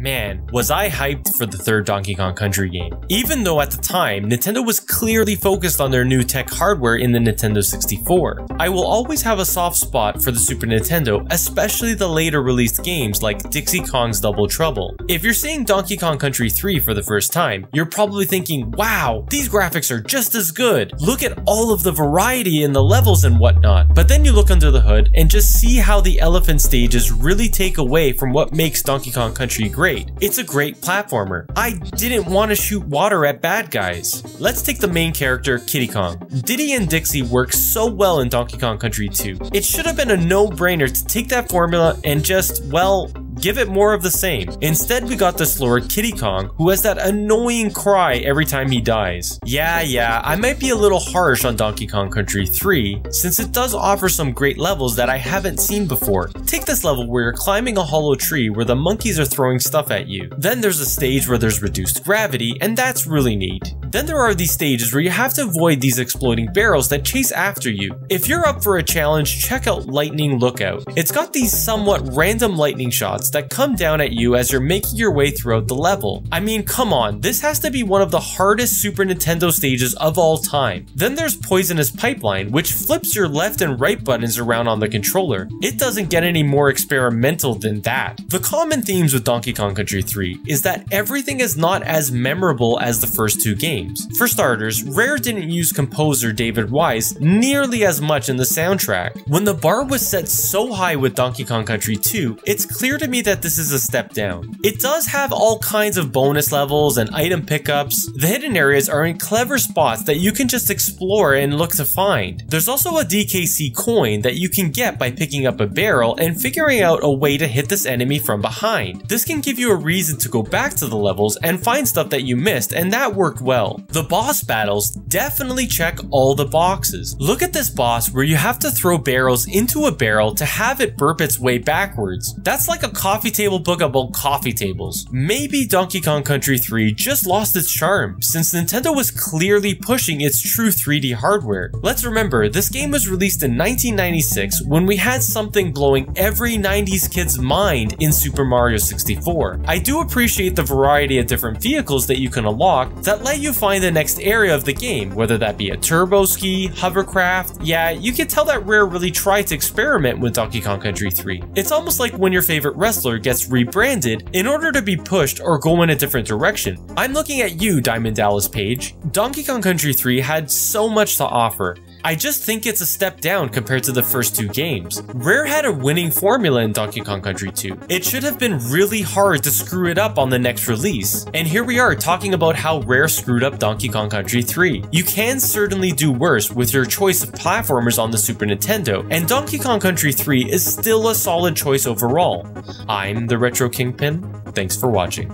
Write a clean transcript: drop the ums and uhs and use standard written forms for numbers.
man, was I hyped for the third Donkey Kong Country game. Even though at the time, Nintendo was clearly focused on their new tech hardware in the Nintendo 64. I will always have a soft spot for the Super Nintendo, especially the later released games like Dixie Kong's Double Trouble. If you're seeing Donkey Kong Country 3 for the first time, you're probably thinking, wow, these graphics are just as good. Look at all of the variety in the levels and whatnot. But then you look under the hood and just see how the elephant stages really take away from what makes Donkey Kong Country great. It's a great platformer. I didn't want to shoot water at bad guys. Let's take the main character, Kiddy Kong. Diddy and Dixie work so well in Donkey Kong Country 2. It should have been a no-brainer to take that formula and just, well, give it more of the same. Instead, we got the slower Kiddy Kong, who has that annoying cry every time he dies. Yeah, I might be a little harsh on Donkey Kong Country 3, since it does offer some great levels that I haven't seen before. Take this level where you're climbing a hollow tree where the monkeys are throwing stuff at you. Then there's a stage where there's reduced gravity, and that's really neat. Then there are these stages where you have to avoid these exploding barrels that chase after you. If you're up for a challenge, check out Lightning Lookout. It's got these somewhat random lightning shots that come down at you as you're making your way throughout the level. I mean, come on, this has to be one of the hardest Super Nintendo stages of all time. Then there's Poisonous Pipeline, which flips your left and right buttons around on the controller. It doesn't get any more experimental than that. The common themes with Donkey Kong Country 3 is that everything is not as memorable as the first two games. For starters, Rare didn't use composer David Wise nearly as much in the soundtrack. When the bar was set so high with Donkey Kong Country 2, it's clear to me that this is a step down. It does have all kinds of bonus levels and item pickups. The hidden areas are in clever spots that you can just explore and look to find. There's also a DKC coin that you can get by picking up a barrel and figuring out a way to hit this enemy from behind. This can give you a reason to go back to the levels and find stuff that you missed, and that worked well. The boss battles definitely check all the boxes. Look at this boss where you have to throw barrels into a barrel to have it burp its way backwards. That's like a coffee table book about coffee tables. Maybe Donkey Kong Country 3 just lost its charm, since Nintendo was clearly pushing its true 3D hardware. Let's remember, this game was released in 1996 when we had something blowing every 90s kid's mind in Super Mario 64. I do appreciate the variety of different vehicles that you can unlock that let you find the next area of the game, whether that be a turbo ski, hovercraft. Yeah, you can tell that Rare really tried to experiment with Donkey Kong Country 3. It's almost like when your favorite wrestler gets rebranded in order to be pushed or go in a different direction. I'm looking at you, Diamond Dallas Page. Donkey Kong Country 3 had so much to offer. I just think it's a step down compared to the first two games. Rare had a winning formula in Donkey Kong Country 2. It should have been really hard to screw it up on the next release. And here we are talking about how Rare screwed up Donkey Kong Country 3. You can certainly do worse with your choice of platformers on the Super Nintendo, and Donkey Kong Country 3 is still a solid choice overall. I'm the Retro Kingpin. Thanks for watching.